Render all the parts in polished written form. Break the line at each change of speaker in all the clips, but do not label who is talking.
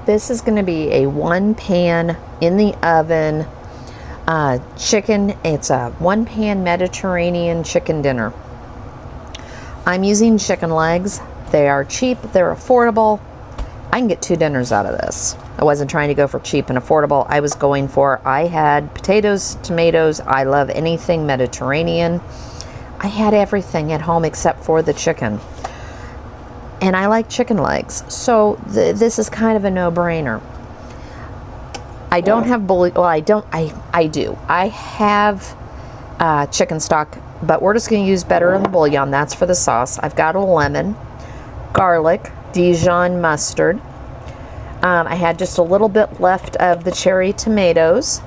This is going to be a 1-pan in the oven chicken. It's a 1-pan Mediterranean chicken dinner. I'm using chicken legs. They are cheap, they're affordable. I can get 2 dinners out of this. I wasn't trying to go for cheap and affordable. I had potatoes, tomatoes. I love anything Mediterranean. I had everything at home except for the chicken. And I like chicken legs. So this is kind of a no-brainer. I don't have bully. Well, I do. I have chicken stock, but we're just going to use better in the bouillon. That's for the sauce. I've got a lemon, garlic, Dijon mustard. I had just a little bit left of the cherry tomatoes.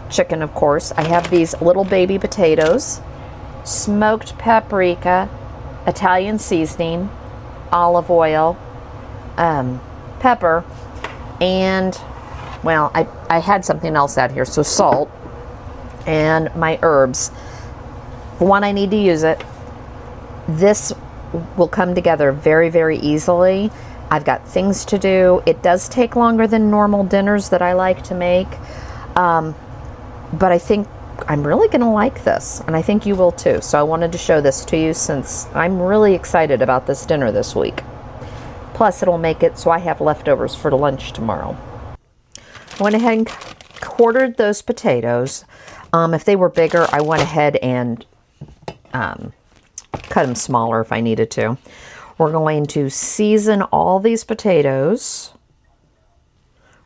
Chicken, of course. I have these little baby potatoes, smoked paprika, Italian seasoning, olive oil, pepper, and, well, I had something else out here, so salt, and my herbs. When I need to use it, this will come together very, very easily. I've got things to do. It does take longer than normal dinners that I like to make, but I think I'm really going to like this, and I think you will too. So I wanted to show this to you since I'm really excited about this dinner this week. Plus, it'll make it so I have leftovers for lunch tomorrow. I went ahead and quartered those potatoes. If they were bigger, I went ahead and cut them smaller if I needed to. We're going to season all these potatoes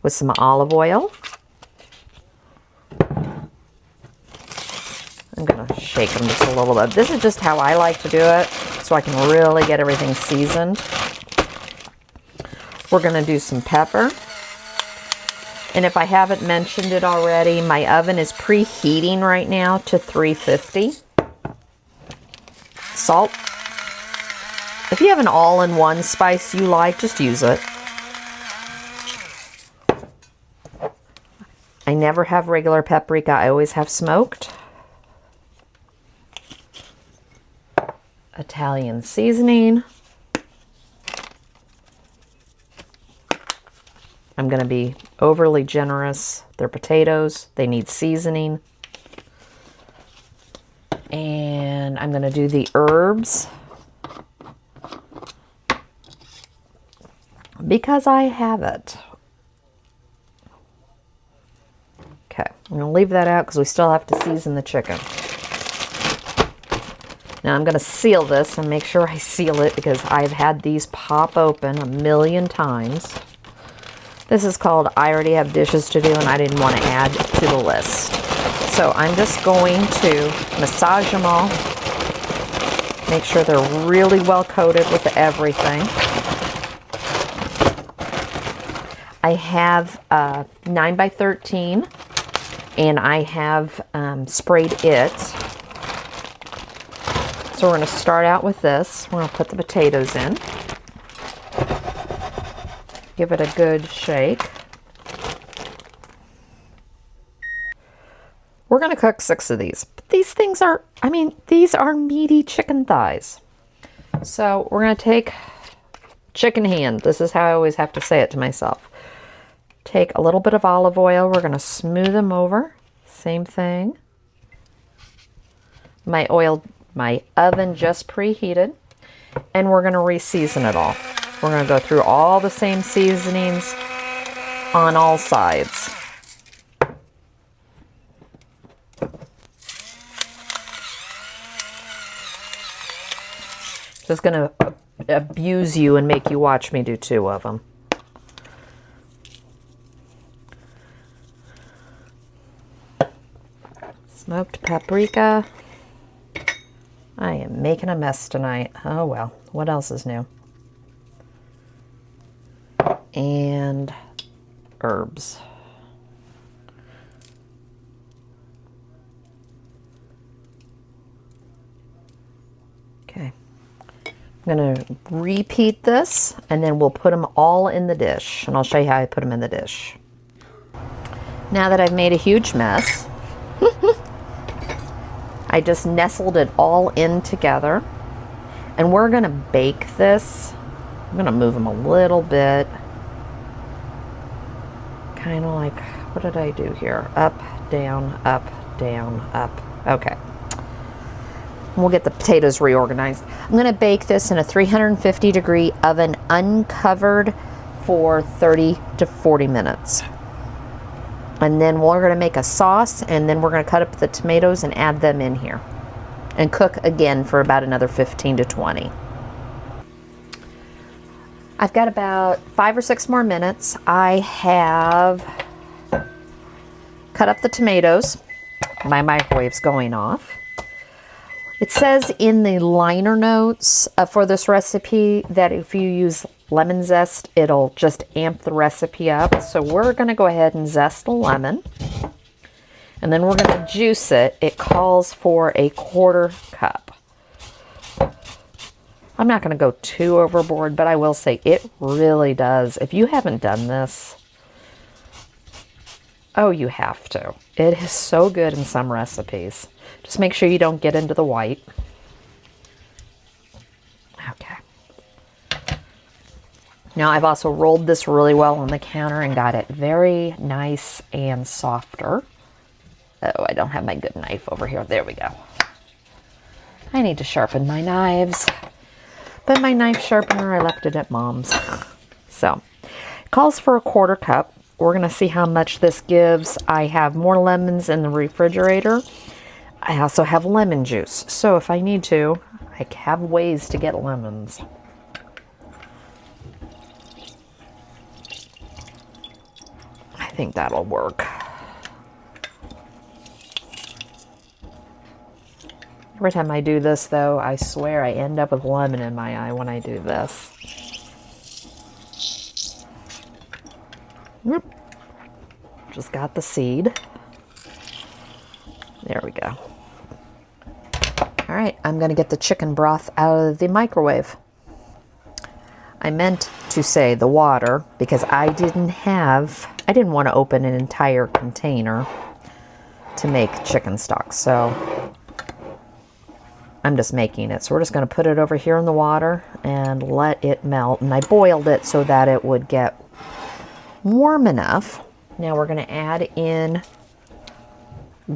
with some olive oil. I'm going to shake them just a little bit. This is just how I like to do it, so I can really get everything seasoned. We're going to do some pepper. And if I haven't mentioned it already, my oven is preheating right now to 350. Salt. If you have an all-in-one spice you like, just use it. I never have regular paprika. I always have smoked. Italian seasoning. I'm going to be overly generous. They're potatoes. They need seasoning. And I'm going to do the herbs because I have it. Okay, I'm going to leave that out because we still have to season the chicken. Now I'm going to seal this and make sure I seal it because I've had these pop open 1,000,000 times. This is called I already have dishes to do and I didn't want to add to the list. So I'm just going to massage them all. Make sure they're really well coated with everything. I have 9x13 and I have sprayed it. So we're going to start out with this. We're going to put the potatoes in. Give it a good shake. We're going to cook 6 of these. But these things are, these are meaty chicken thighs. So we're going to take chicken hand. This is how I always have to say it to myself. Take a little bit of olive oil. We're going to smooth them over. Same thing. My oven just preheated. And we're going to re-season it all. We're going to go through all the same seasonings on all sides. Just going to abuse you and make you watch me do 2 of them. Smoked paprika. I am making a mess tonight. Oh well, what else is new? And herbs. Okay. I'm going to repeat this and then we'll put them all in the dish. And I'll show you how I put them in the dish. Now that I've made a huge mess, I just nestled it all in together. And we're going to bake this. I'm going to move them a little bit. kind of like, what did I do here? Up, down, up, down, up. Okay. We'll get the potatoes reorganized. I'm going to bake this in a 350 degree oven uncovered for 30 to 40 minutes. And then we're going to make a sauce, and then we're going to cut up the tomatoes and add them in here. And cook again for about another 15 to 20. I've got about 5 or 6 more minutes. I have cut up the tomatoes. My microwave's going off. It says in the liner notes for this recipe that if you use lemon zest, it'll just amp the recipe up. So we're going to go ahead and zest a lemon. And then we're going to juice it. It calls for a 1/4 cup. I'm not going to go too overboard, but I will say it really does. If you haven't done this, oh, you have to. It is so good in some recipes. Just make sure you don't get into the white. Okay. Now I've also rolled this really well on the counter and got it very nice and softer. Oh, I don't have my good knife over here. There we go. I need to sharpen my knives. But my knife sharpener, I left it at Mom's. So, it calls for a 1/4 cup. We're going to see how much this gives. I have more lemons in the refrigerator. I also have lemon juice. So if I need to, I have ways to get lemons. I think that'll work. Every time I do this, though, I swear I end up with lemon in my eye when I do this. Yep. Just got the seed. There we go. All right, I'm going to get the chicken broth out of the microwave. I meant to say the water because I didn't want to open an entire container to make chicken stock. So I'm just making it. So we're just going to put it over here in the water and let it melt. And I boiled it so that it would get warm enough. Now we're going to add in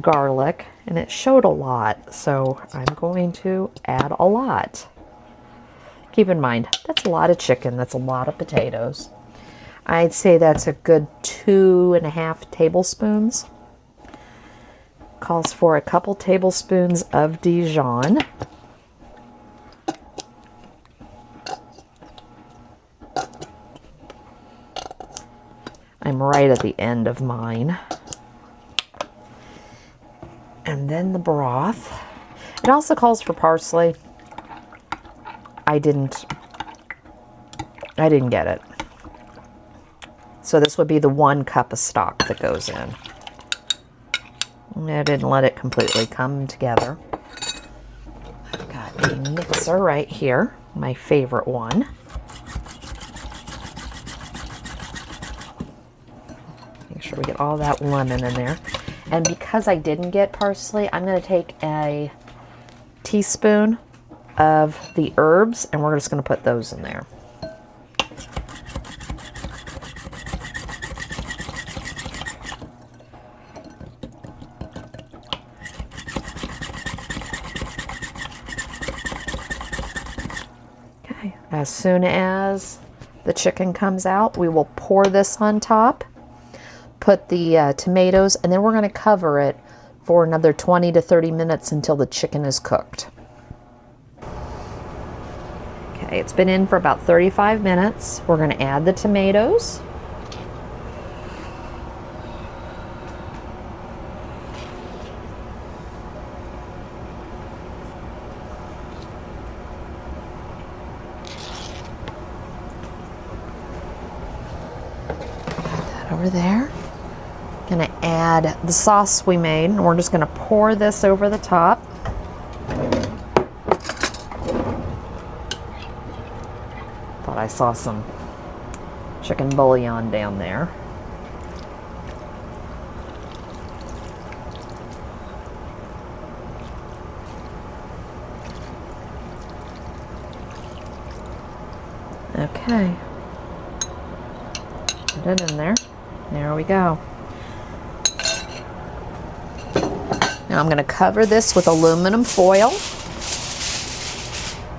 garlic, and it showed a lot, so I'm going to add a lot. Keep in mind, that's a lot of chicken, that's a lot of potatoes. I'd say that's a good 2.5 tablespoons. Calls for a couple tablespoons of Dijon. I'm right at the end of mine. And then the broth. It also calls for parsley. I didn't get it. So this would be the 1 cup of stock that goes in. I didn't let it completely come together. I've got a mixer right here, my favorite one. Make sure we get all that lemon in there. And because I didn't get parsley, I'm going to take a teaspoon of the herbs, and we're just going to put those in there. Okay, as soon as the chicken comes out, we will pour this on top. Put the tomatoes, and then we're going to cover it for another 20 to 30 minutes until the chicken is cooked. Okay, it's been in for about 35 minutes. We're going to add the tomatoes. Put that over there. Going to add the sauce we made, and we're just going to pour this over the top. Thought I saw some chicken bouillon down there. Okay. Put it in there. There we go. Now I'm going to cover this with aluminum foil.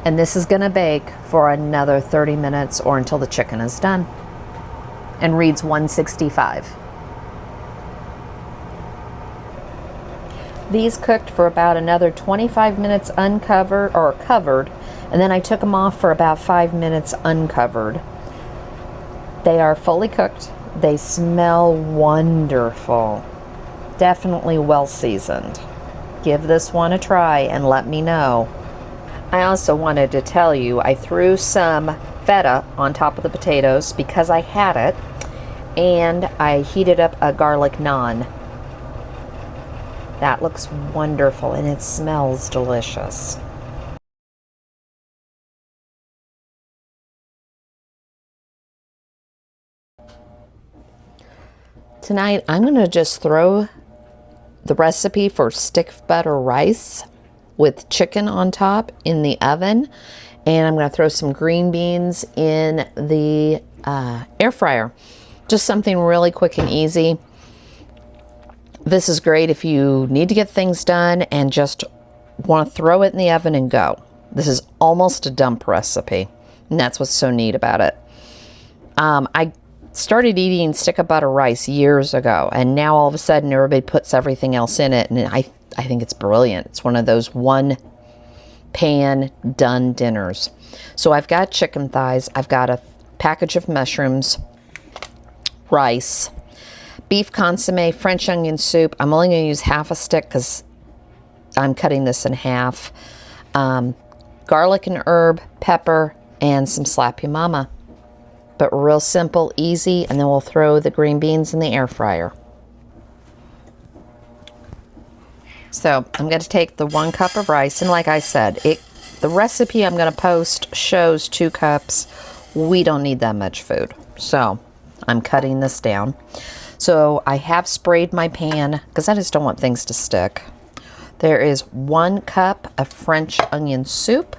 And this is going to bake for another 30 minutes or until the chicken is done. And reads 165. These cooked for about another 25 minutes uncovered or covered, and then I took them off for about 5 minutes uncovered. They are fully cooked. They smell wonderful. Definitely well seasoned. Give this one a try and let me know. I also wanted to tell you I threw some feta on top of the potatoes because I had it, and I heated up a garlic naan. That looks wonderful and it smells delicious. Tonight I'm going to just throw the recipe for stick butter rice with chicken on top in the oven, and I'm going to throw some green beans in the air fryer. Just something really quick and easy. This is great if you need to get things done and just want to throw it in the oven and go. This is almost a dump recipe, and that's what's so neat about it. I started eating stick of butter rice years ago, and now all of a sudden everybody puts everything else in it, and I think it's brilliant. It's one of those one pan done dinners. So I've got chicken thighs, I've got a package of mushrooms, rice, beef consomme, French onion soup. I'm only going to use half a stick because I'm cutting this in half. Garlic and herb, pepper, and some Slap Ya Mama. But real simple, easy, and then we'll throw the green beans in the air fryer. So I'm going to take the 1 cup of rice, and like I said, the recipe I'm going to post shows 2 cups. We don't need that much food, so I'm cutting this down. So I have sprayed my pan because I just don't want things to stick. There is 1 cup of French onion soup,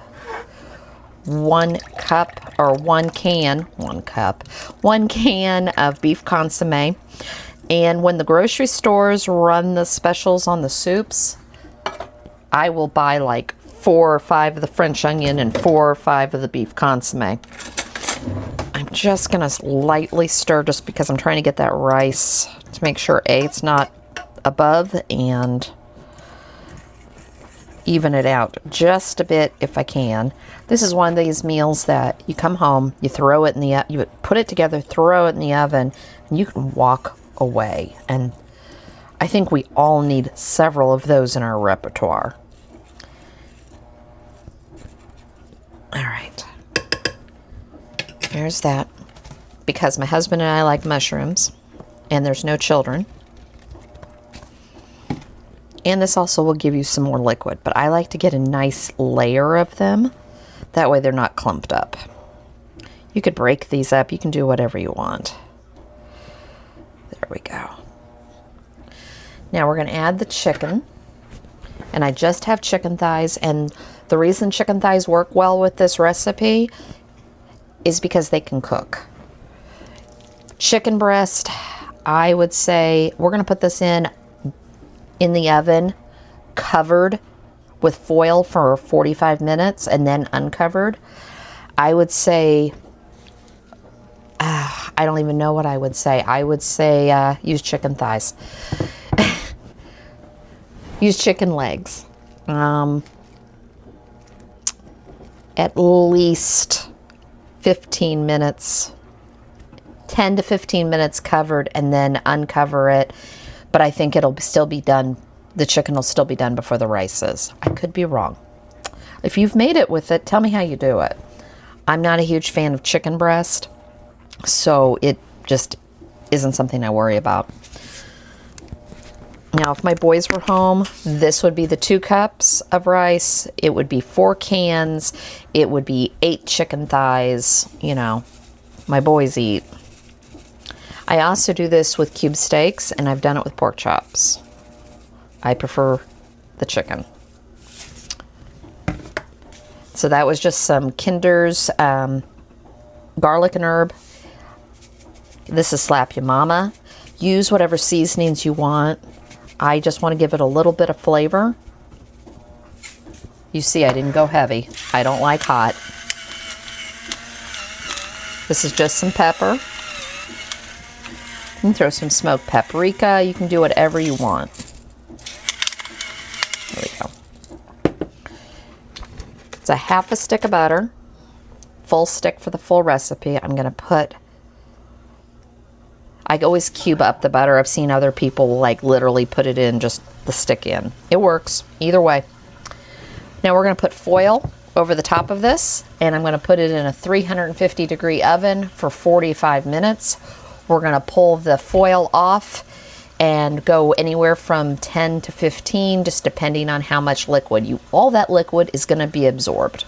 1 can of beef consomme. And when the grocery stores run the specials on the soups, I will buy like 4 or 5 of the French onion and 4 or 5 of the beef consomme. I'm just going to lightly stir just because I'm trying to get that rice to make sure it's not above, and even it out just a bit if I can. This is one of these meals that you come home, you throw it in the, you put it together, throw it in the oven, and you can walk away. And I think we all need several of those in our repertoire. All right. There's that. Because my husband and I like mushrooms, and there's no children. And this also will give you some more liquid, but I like to get a nice layer of them. That way they're not clumped up. You could break these up. You can do whatever you want. There we go. Now we're going to add the chicken. And I just have chicken thighs. And the reason chicken thighs work well with this recipe is because they can cook. Chicken breast, I would say we're going to put this in the oven, covered with foil for 45 minutes and then uncovered. I would say, I don't even know what I would say. I would say use chicken thighs. Use chicken legs. At least 15 minutes, 10 to 15 minutes covered, and then uncover it. But I think it'll still be done. The chicken will still be done before the rice is. I could be wrong. If you've made it with it, tell me how you do it. I'm not a huge fan of chicken breast, so it just isn't something I worry about. Now, if my boys were home, this would be the 2 cups of rice. It would be 4 cans. It would be 8 chicken thighs. You know, my boys eat. I also do this with cube steaks, and I've done it with pork chops. I prefer the chicken. So that was just some Kinder's garlic and herb. This is Slap Ya Mama. Use whatever seasonings you want. I just want to give it a little bit of flavor. You see, I didn't go heavy. I don't like hot. This is just some pepper. You can throw some smoked paprika. You can do whatever you want. There we go. It's a half a stick of butter. Full stick for the full recipe. I'm going to put... I always cube up the butter. I've seen other people like literally put it in, just the stick in. It works either way. Now we're going to put foil over the top of this, and I'm going to put it in a 350 degree oven for 45 minutes. We're going to pull the foil off and go anywhere from 10 to 15, just depending on how much liquid. All that liquid is going to be absorbed.